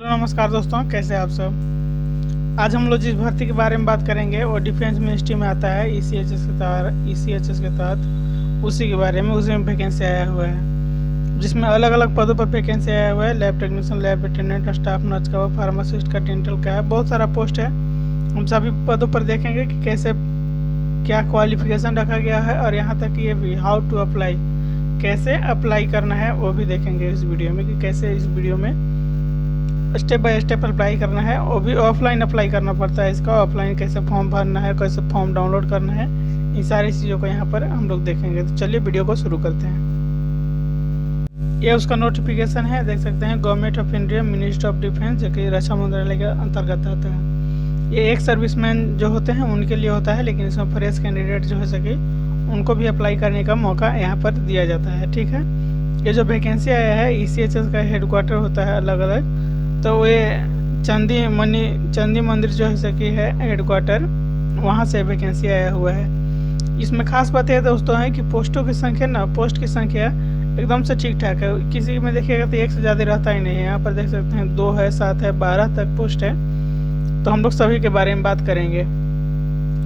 Hello नमस्कार दोस्तों, कैसे हैं आप सब। आज हम लोग जिस भर्ती के बारे में बात करेंगे वो डिफेंस मिनिस्ट्री में आता है। ईसीएचएस के तहत उसी के बारे में, उसी में वैकेंसी आया हुआ है, जिसमें अलग अलग पदों पर वैकेंसी आया हुआ है। Lab technician, lab attendant, staff nurse का, फार्मासिस्ट का, डेंटल का है, बहुत सारा पोस्ट है। हम सभी पदों पर देखेंगे कि कैसे क्या क्वालिफिकेशन रखा गया है, और यहाँ तक ये भी हाउ टू अप्लाई, कैसे अप्लाई करना है वो भी देखेंगे इस वीडियो में, कि कैसे इस वीडियो में स्टेप बाय स्टेप अप्लाई करना है। वो भी ऑफलाइन अप्लाई करना पड़ता है इसका, ऑफलाइन कैसे फॉर्म भरना है, कैसे फॉर्म डाउनलोड करना है, इन सारी चीज़ों को यहाँ पर हम लोग देखेंगे। तो चलिए वीडियो को शुरू करते हैं। ये उसका नोटिफिकेशन है, देख सकते हैं, government of India, ministry of defence, जो कि रक्षा मंत्रालय के अंतर्गत आता है। ये एक सर्विसमैन जो होते हैं उनके लिए होता है, लेकिन इसमें फ्रेश कैंडिडेट जो हो सके उनको भी अप्लाई करने का मौका यहाँ पर दिया जाता है। ठीक है, ये जो वैकेंसी आया है, ईसीएचएस का हेडक्वार्टर होता है अलग अलग, तो ये चंदी मंदिर जो है सकी है हेडक्वार्टर, वहाँ से वैकेंसी आया हुआ है। इसमें खास बात यह दोस्तों है कि पोस्टों की संख्या पोस्ट की संख्या एकदम से ठीक ठाक है। किसी में देखिएगा तो एक से ज़्यादा रहता ही नहीं है। यहाँ पर देख सकते हैं 2 है, 7 है, 12 तक पोस्ट है। तो हम लोग सभी के बारे में बात करेंगे।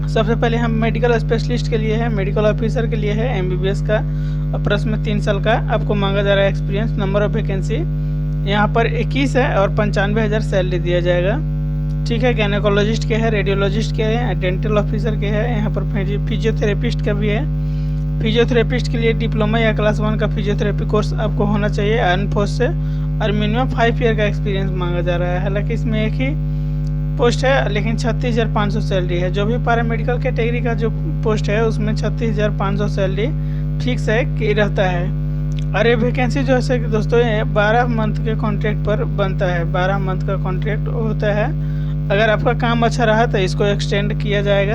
सबसे पहले हम मेडिकल स्पेशलिस्ट के लिए है, मेडिकल ऑफिसर के लिए है, एमबीबीएस का, और प्लस में 3 साल का आपको मांगा जा रहा है एक्सपीरियंस। नंबर ऑफ वैकेंसी यहाँ पर 21 है और 95,000 सैलरी दिया जाएगा। ठीक है, गायनेकोलॉजिस्ट के है, रेडियोलॉजिस्ट के है, डेंटल ऑफिसर के है, यहाँ पर फिजियोथेरेपिस्ट का भी है। फिजियोथेरेपिस्ट के लिए डिप्लोमा या क्लास 1 का फिजियोथेरेपी कोर्स आपको होना चाहिए आर्म फोर्स से, और मिनिमम 5 ईयर का एक्सपीरियंस मांगा जा रहा है। हालांकि इसमें एक ही पोस्ट है, लेकिन 36,500 सैलरी है। जो भी पैरामेडिकल कैटेगरी का जो पोस्ट है उसमें 36,500 सैलरी फिक्स है कि रहता है। और ये वैकेंसी जो है कि दोस्तों ये 12 मंथ के कॉन्ट्रैक्ट पर बनता है। 12 मंथ का कॉन्ट्रैक्ट होता है। अगर आपका काम अच्छा रहा तो इसको एक्सटेंड किया जाएगा,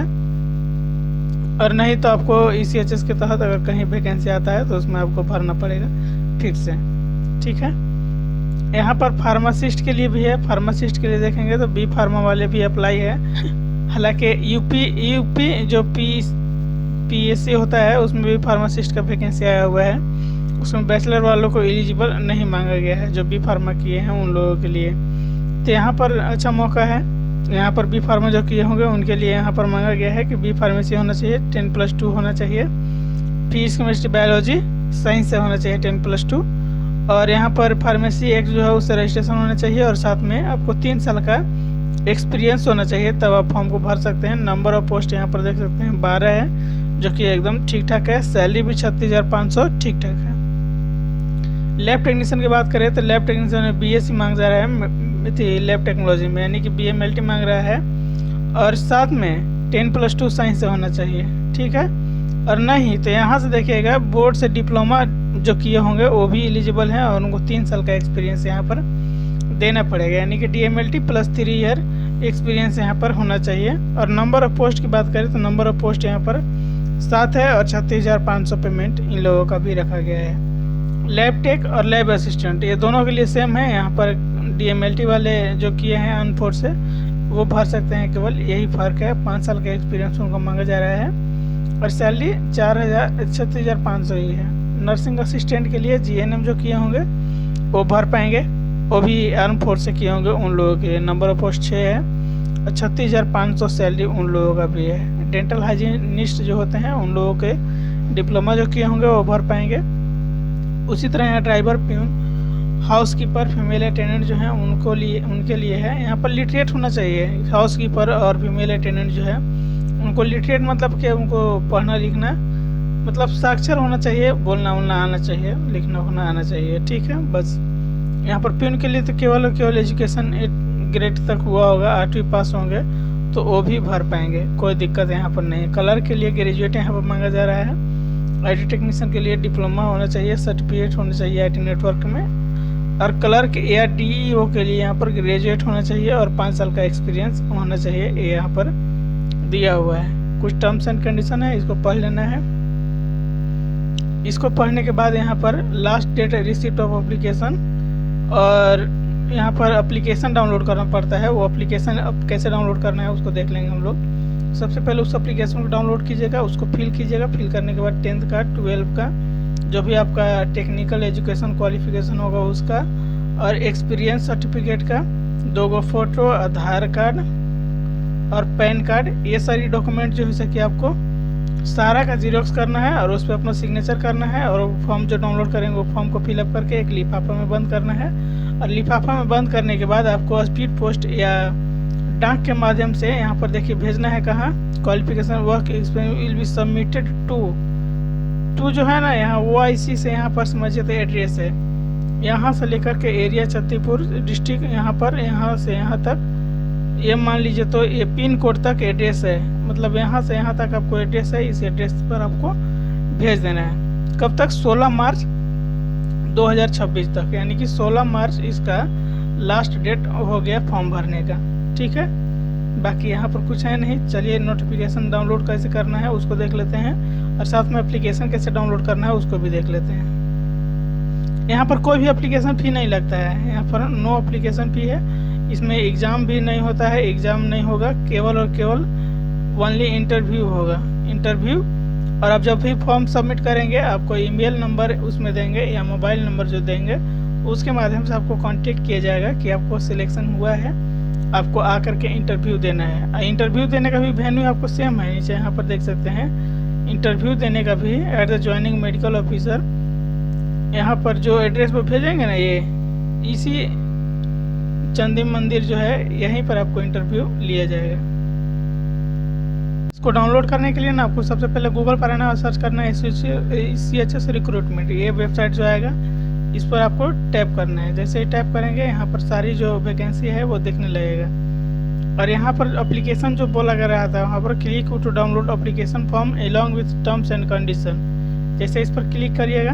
और नहीं तो आपको ईसीएचएस के तहत अगर कहीं वैकेंसी आता है तो उसमें आपको भरना पड़ेगा फिर से। ठीक है, यहाँ पर फार्मासिस्ट के लिए भी है। फार्मासिस्ट के लिए देखेंगे तो बी फार्मा वाले भी अप्लाई है। हालांकि यूपी जो पीएससी होता है उसमें भी फार्मासिस्ट का वैकेंसी आया हुआ है। उसमें बैचलर वालों को एलिजिबल नहीं मांगा गया है, जो बी फार्मा किए हैं उन लोगों के लिए। तो यहाँ पर अच्छा मौका है। यहाँ पर बी फार्मा जो किए होंगे उनके लिए यहाँ पर मांगा गया है कि बी फार्मेसी होना चाहिए, 10+2 होना चाहिए, फिजिक्स केमिस्ट्री बायोलॉजी साइंस से होना चाहिए 10+2, और यहाँ पर फार्मेसी एक्ट जो है उससे रजिस्ट्रेशन होना चाहिए, और साथ में आपको 3 साल का एक्सपीरियंस होना चाहिए, तब आप फॉर्म को भर सकते हैं। नंबर ऑफ पोस्ट यहाँ पर देख सकते हैं 12 है, जो कि एकदम ठीक ठाक है। सैलरी भी 36,500 ठीक ठाक है। लैब टेक्नीशियन की बात करें तो लैब टेक्नीशियन में बीएससी मांग जा रहा है लैब टेक्नोलॉजी में, यानी कि बीएमएलटी मांग रहा है, और साथ में 10+2 साइंस से होना चाहिए। ठीक है, और नहीं तो यहाँ से देखिएगा बोर्ड से डिप्लोमा जो किए होंगे वो भी एलिजिबल हैं, और उनको 3 साल का एक्सपीरियंस यहाँ पर देना पड़ेगा, यानी कि डीएमएलटी + 3 ईयर एक्सपीरियंस यहाँ पर होना चाहिए। और नंबर ऑफ पोस्ट की बात करें तो नंबर ऑफ पोस्ट यहाँ पर 7 है, और 36,500 पेमेंट इन लोगों का भी रखा गया है। लैब टेक और लैब असिस्टेंट ये दोनों के लिए सेम है। यहाँ पर डीएमएलटी वाले जो किए हैं अनफोर्स से वो भर सकते हैं, केवल यही फ़र्क है। 5 साल का एक्सपीरियंस उनको मांगा जा रहा है, और सैलरी 36,500 ही है। नर्सिंग असिस्टेंट के लिए जीएनएम जो किए होंगे वो भर पाएंगे, वो भी आर्म फोर्स से किए होंगे उन लोगों के। नंबर ऑफ पोस्ट 6 है, और 36,500 सैलरी उन लोगों का भी है। डेंटल हाइजीनिस्ट जो होते हैं उन लोगों के डिप्लोमा जो किए होंगे वो भर पाएंगे। उसी तरह यहाँ driver, peon, housekeeper, female attendant जो है उनके लिए है। यहाँ पर लिटरेट होना चाहिए। हाउसकीपर और फीमेल अटेंडेंट जो है उनको लिटरेट मतलब कि उनको पढ़ना लिखना मतलब साक्षर होना चाहिए, बोलना उलना आना चाहिए, लिखना होना आना चाहिए। ठीक है, बस। यहाँ पर प्यून के लिए तो केवल एजुकेशन 8 ग्रेड तक हुआ होगा, 8वीं पास होंगे तो वो भी भर पाएंगे, कोई दिक्कत यहाँ पर नहीं। कलर के लिए ग्रेजुएट यहाँ पर मांगा जा रहा है। आईटी टेक्नीशियन के लिए डिप्लोमा होना चाहिए, सर्टिफिकेट होना चाहिए आईटी नेटवर्क में, और क्लर्क या डीईओ के लिए यहाँ पर ग्रेजुएट होना चाहिए, और 5 साल का एक्सपीरियंस होना चाहिए। ये यहाँ पर दिया हुआ है। कुछ टर्म्स एंड कंडीशन है, इसको पढ़ लेना है। इसको पढ़ने के बाद यहाँ पर last date receipt of application, और यहाँ पर एप्लीकेशन डाउनलोड करना पड़ता है। वो एप्लीकेशन अब कैसे डाउनलोड करना है उसको देख लेंगे हम लोग। सबसे पहले उस एप्लीकेशन को डाउनलोड कीजिएगा, उसको फिल कीजिएगा। फिल करने के बाद 10th का, 12th का, जो भी आपका टेक्निकल एजुकेशन क्वालिफिकेशन होगा उसका, और एक्सपीरियंस सर्टिफिकेट का 2 फ़ोटो, आधार कार्ड और पैन कार्ड, ये सारी डॉक्यूमेंट जो है सके आपको सारा का जीरोक्स करना है और उस पर अपना सिग्नेचर करना है। और फॉर्म जो डाउनलोड करेंगे वो फॉर्म को फिलअप करके एक लिफाफा में बंद करना है। और लिफाफा में बंद करने के बाद आपको स्पीड पोस्ट या डाक के माध्यम से यहाँ पर देखिए भेजना है कहाँ, qualification work experience will be submitted to जो है ना यहाँ OIC से यहाँ पर समझिए तो एड्रेस है, यहाँ से लेकर के एरिया छत्तीसपुर डिस्ट्रिक्ट यहाँ से यहाँ तक, ये मान लीजिए तो ये पिन कोड तक एड्रेस है, मतलब यहाँ से यहाँ तक आपको एड्रेस है। इस एड्रेस पर आपको भेज देना है। कब तक? 16 मार्च 2026 तक, यानी कि 16 मार्च इसका लास्ट डेट हो गया फॉर्म भरने का। ठीक है, बाकी यहाँ पर कुछ है नहीं। चलिए नोटिफिकेशन डाउनलोड कैसे करना है उसको देख लेते हैं और साथ में एप्लीकेशन कैसे डाउनलोड करना है उसको भी देख लेते हैं। यहाँ पर कोई भी एप्लीकेशन फ़ी नहीं लगता है, यहाँ पर नो एप्लीकेशन फ़ी है। इसमें एग्ज़ाम भी नहीं होता है, एग्ज़ाम नहीं होगा, केवल और केवल ओनली इंटरव्यू होगा, इंटरव्यू। और आप जब भी फॉर्म सबमिट करेंगे आपको ईमेल नंबर उसमें देंगे या मोबाइल नंबर जो देंगे उसके माध्यम से आपको कांटेक्ट किया जाएगा कि आपको सिलेक्शन हुआ है, आपको आकर के इंटरव्यू देना है। इंटरव्यू देने का भी वेन्यू आपको सेम है, नीचे यहाँ पर देख सकते हैं। इंटरव्यू देने का भी at the joining medical officer, यहाँ पर जो एड्रेस पर भेजेंगे ना, ये इसी चंदी मंदिर जो है यहीं पर आपको इंटरव्यू लिया जाएगा। इसको डाउनलोड करने के लिए ना आपको सबसे पहले गूगल पर आना और सर्च करना है CHS रिक्रूटमेंट, ये वेबसाइट जो आएगा इस पर आपको टैप करना है। जैसे ही टैप करेंगे यहाँ पर सारी जो वैकेंसी है वो दिखने लगेगा। और यहाँ पर एप्लीकेशन जो बोला गया रहा था वहाँ पर click to download application form along with terms and condition, जैसे इस पर क्लिक करिएगा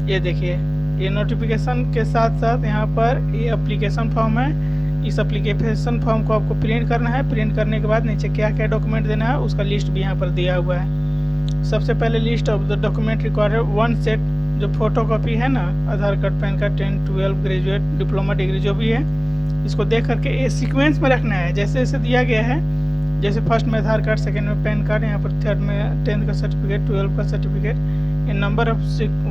ये देखिए ये नोटिफिकेशन के साथ साथ यहाँ पर ये एप्लीकेशन फॉर्म है। इस एप्लीकेशन फॉर्म को आपको प्रिंट करना है। प्रिंट करने के बाद नीचे क्या क्या डॉक्यूमेंट देना है उसका लिस्ट भी यहाँ पर दिया हुआ है। सबसे पहले list of the document required 1 set, जो फोटो कॉपी है ना, Aadhaar card, PAN card, 10, 12, graduate, diploma, degree जो भी है, इसको देख करके ये सीक्वेंस में रखना है जैसे जैसे दिया गया है। जैसे फर्स्ट में आधार कार्ड, सेकेंड में पैन कार्ड, यहाँ पर थर्ड में 10th का सर्टिफिकेट, 12 का सर्टिफिकेट, ये number of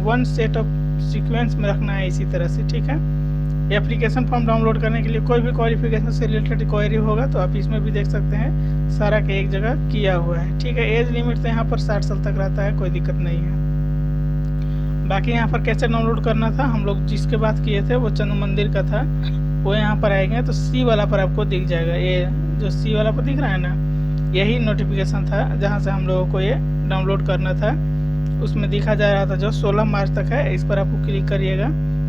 1 set of sequence में रखना है इसी तरह से। ठीक है, ये एप्लीकेशन फॉर्म डाउनलोड करने के लिए कोई भी क्वालिफिकेशन से रिलेटेड क्वेरी होगा तो आप इसमें भी देख सकते हैं, सारा के एक जगह किया हुआ है। ठीक है, एज लिमिट तो यहाँ पर 60 साल तक रहता है, कोई दिक्कत नहीं है। बाकी यहाँ पर कैसे डाउनलोड करना था, हम लोग जिसके बात किए थे वो चंद मंदिर का था, वो यहाँ पर आएंगे तो C वाला पर आपको दिख जाएगा। ये जो C वाला पर दिख रहा है ना, यही नोटिफिकेशन था जहाँ से हम लोगों को ये डाउनलोड करना था। उसमें दिखा जा रहा था जो 16 मार्च तक है, इस पर आपको क्लिक करिएगा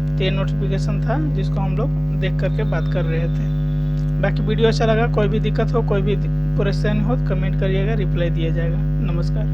तो ये नोटिफिकेशन था जिसको हम लोग देख करके बात कर रहे थे। बाकी वीडियो अच्छा लगा, कोई भी दिक्कत हो, कोई भी परेशानी हो तो कमेंट करिएगा, रिप्लाई दिया जाएगा। नमस्कार।